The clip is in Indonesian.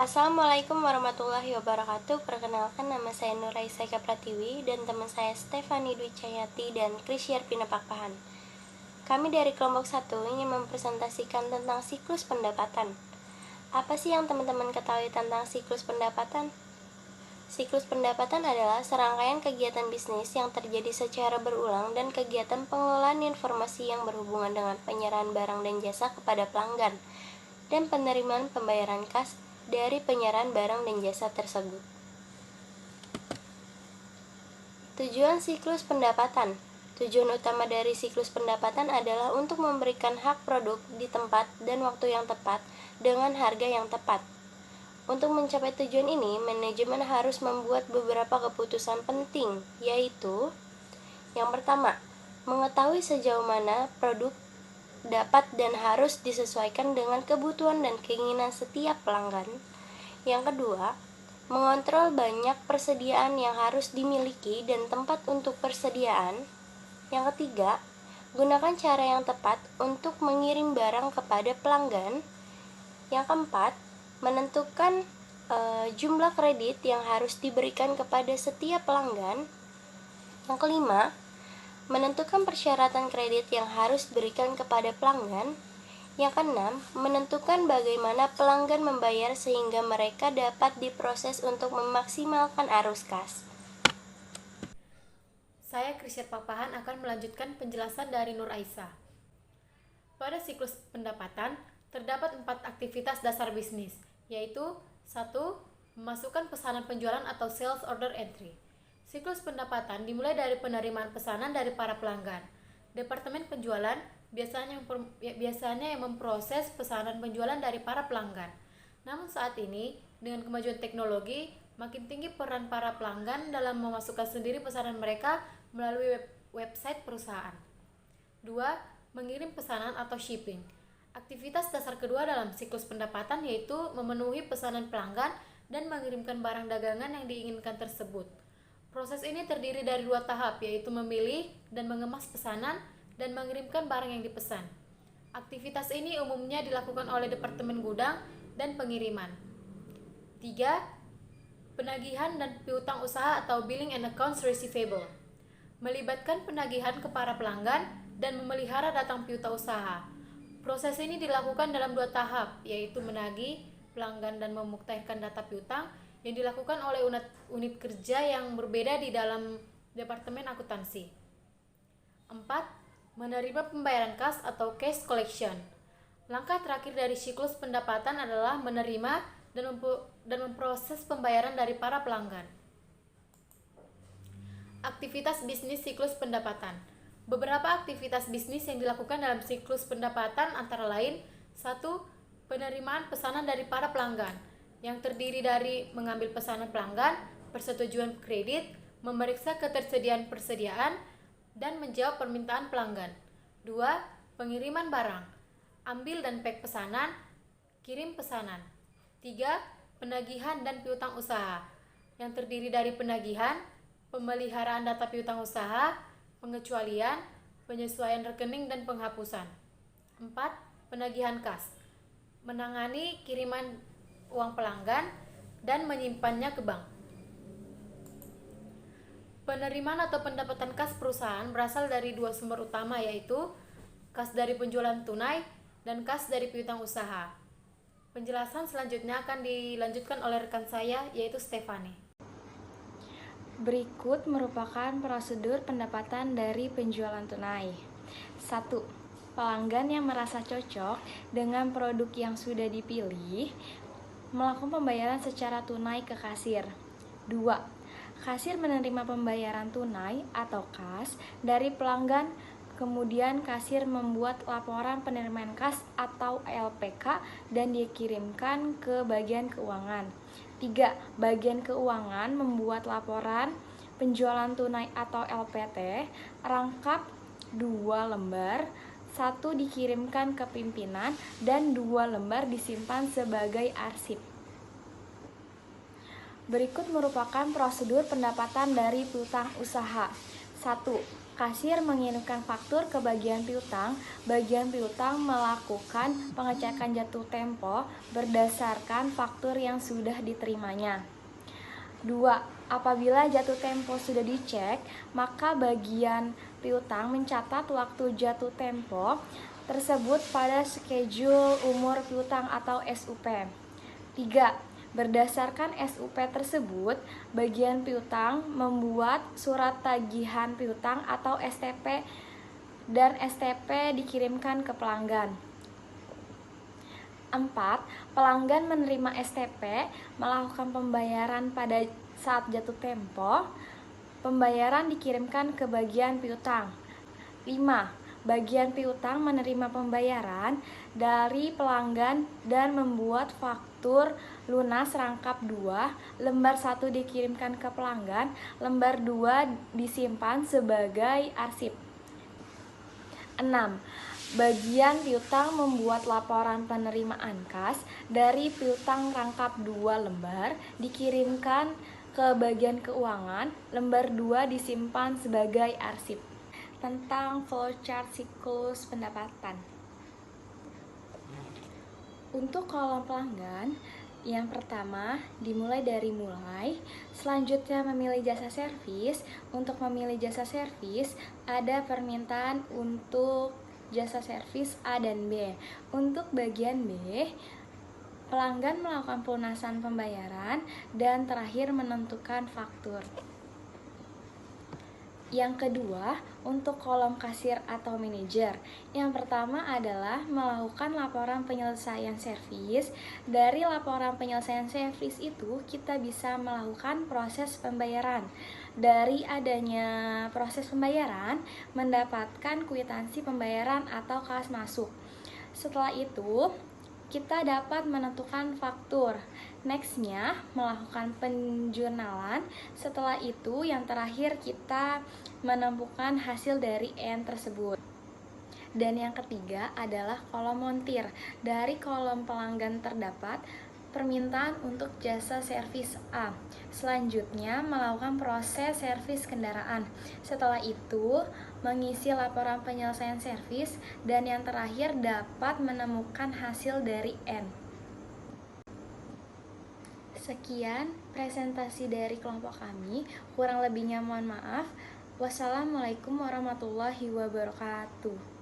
Assalamualaikum warahmatullahi wabarakatuh. Perkenalkan, nama saya Nuraisa Pratiwi dan teman saya Stefani Dwi Cahyati dan Krisyar Pinapakpahan. Kami dari kelompok 1 ingin mempresentasikan tentang siklus pendapatan. Apa sih yang teman-teman ketahui tentang siklus pendapatan? Siklus pendapatan adalah serangkaian kegiatan bisnis yang terjadi secara berulang dan kegiatan pengelolaan informasi yang berhubungan dengan penyerahan barang dan jasa kepada pelanggan dan penerimaan pembayaran kas dari penyerahan barang dan jasa tersebut. Tujuan siklus pendapatan. Tujuan utama dari siklus pendapatan adalah untuk memberikan hak produk di tempat dan waktu yang tepat dengan harga yang tepat. Untuk mencapai tujuan ini, manajemen harus membuat beberapa keputusan penting, yaitu yang pertama, mengetahui sejauh mana produk dapat dan harus disesuaikan dengan kebutuhan dan keinginan setiap pelanggan. Yang kedua, mengontrol banyak persediaan yang harus dimiliki dan tempat untuk persediaan. Yang ketiga, gunakan cara yang tepat untuk mengirim barang kepada pelanggan. Yang keempat, menentukan jumlah kredit yang harus diberikan kepada setiap pelanggan. Yang kelima, menentukan persyaratan kredit yang harus diberikan kepada pelanggan. Yang keenam, menentukan bagaimana pelanggan membayar sehingga mereka dapat diproses untuk memaksimalkan arus kas. Saya Krisyar Papahan akan melanjutkan penjelasan dari Nur Aisyah. Pada siklus pendapatan, terdapat 4 aktivitas dasar bisnis, yaitu 1. Memasukkan pesanan penjualan atau sales order entry. Siklus pendapatan dimulai dari penerimaan pesanan dari para pelanggan. Departemen penjualan biasanya yang memproses pesanan penjualan dari para pelanggan. Namun saat ini, dengan kemajuan teknologi, makin tinggi peran para pelanggan dalam memasukkan sendiri pesanan mereka melalui website perusahaan. 2. Mengirim pesanan atau shipping. Aktivitas dasar kedua dalam siklus pendapatan yaitu memenuhi pesanan pelanggan dan mengirimkan barang dagangan yang diinginkan tersebut. Proses ini terdiri dari 2 tahap, yaitu memilih dan mengemas pesanan dan mengirimkan barang yang dipesan. Aktivitas ini umumnya dilakukan oleh Departemen Gudang dan Pengiriman. 3. Penagihan dan piutang usaha atau billing and accounts receivable. Melibatkan penagihan ke para pelanggan dan memelihara datang piutang usaha. Proses ini dilakukan dalam 2 tahap, yaitu menagih pelanggan dan memuktahirkan data piutang yang dilakukan oleh unit kerja yang berbeda di dalam Departemen Akuntansi. 4. Menerima pembayaran kas atau cash collection. Langkah terakhir dari siklus pendapatan adalah menerima dan memproses pembayaran dari para pelanggan. Aktivitas bisnis siklus pendapatan. Beberapa aktivitas bisnis yang dilakukan dalam siklus pendapatan antara lain: 1. Penerimaan pesanan dari para pelanggan, yang terdiri dari mengambil pesanan pelanggan, persetujuan kredit, memeriksa ketersediaan persediaan, dan menjawab permintaan pelanggan. 2. Pengiriman barang, ambil dan pack pesanan, kirim pesanan. 3. Penagihan dan piutang usaha, yang terdiri dari penagihan, pemeliharaan data piutang usaha, pengecualian, penyesuaian rekening, dan penghapusan. 4. Penagihan kas, menangani kiriman uang pelanggan dan menyimpannya ke bank. Penerimaan atau pendapatan kas perusahaan berasal dari 2 sumber utama, yaitu kas dari penjualan tunai dan kas dari piutang usaha. Penjelasan selanjutnya akan dilanjutkan oleh rekan saya, yaitu Stefani. Berikut merupakan prosedur pendapatan dari penjualan tunai. 1. Pelanggan yang merasa cocok dengan produk yang sudah dipilih melakukan pembayaran secara tunai ke kasir. 2. Kasir menerima pembayaran tunai atau kas dari pelanggan, kemudian kasir membuat laporan penerimaan kas atau LPK dan dikirimkan ke bagian keuangan. 3. Bagian keuangan membuat laporan penjualan tunai atau LPT rangkap 2 lembar, 1 dikirimkan ke pimpinan dan 2 lembar disimpan sebagai arsip. Berikut merupakan prosedur pendapatan dari piutang usaha. 1. kasir mengirimkan faktur ke bagian piutang melakukan pengecekan jatuh tempo berdasarkan faktur yang sudah diterimanya. 2. Apabila jatuh tempo sudah dicek, maka bagian piutang mencatat waktu jatuh tempo tersebut pada schedule umur piutang atau SUP. 3. Berdasarkan SUP tersebut, bagian piutang membuat surat tagihan piutang atau STP dan STP dikirimkan ke pelanggan. 4. Pelanggan menerima STP, melakukan pembayaran pada saat jatuh tempo. Pembayaran dikirimkan ke bagian piutang. 5. Bagian piutang menerima pembayaran dari pelanggan dan membuat faktur lunas rangkap 2, lembar 1 dikirimkan ke pelanggan, lembar 2 disimpan sebagai arsip. 6. Bagian piutang membuat laporan penerimaan kas dari piutang rangkap 2 lembar dikirimkan ke bagian keuangan, lembar 2 disimpan sebagai arsip. Tentang flowchart siklus pendapatan. Untuk kolom pelanggan, yang pertama dimulai dari mulai, selanjutnya memilih jasa servis. Untuk memilih jasa servis, ada permintaan untuk jasa servis A dan B. Untuk bagian B, pelanggan melakukan pelunasan pembayaran dan terakhir menentukan faktur. Yang kedua, untuk kolom kasir atau manajer. Yang pertama adalah melakukan laporan penyelesaian servis. Dari laporan penyelesaian servis itu, kita bisa melakukan proses pembayaran. Dari adanya proses pembayaran, mendapatkan kwitansi pembayaran atau kas masuk. Setelah itu, kita dapat menentukan faktur. Nextnya, melakukan penjurnalan. Setelah itu, yang terakhir kita menemukan hasil dari N tersebut. Dan yang ketiga adalah kolom montir. Dari kolom pelanggan terdapat permintaan untuk jasa servis A. Selanjutnya, melakukan proses servis kendaraan. Setelah itu, mengisi laporan penyelesaian servis, dan yang terakhir dapat menemukan hasil dari N. Sekian presentasi dari kelompok kami, kurang lebihnya mohon maaf. Wassalamualaikum warahmatullahi wabarakatuh.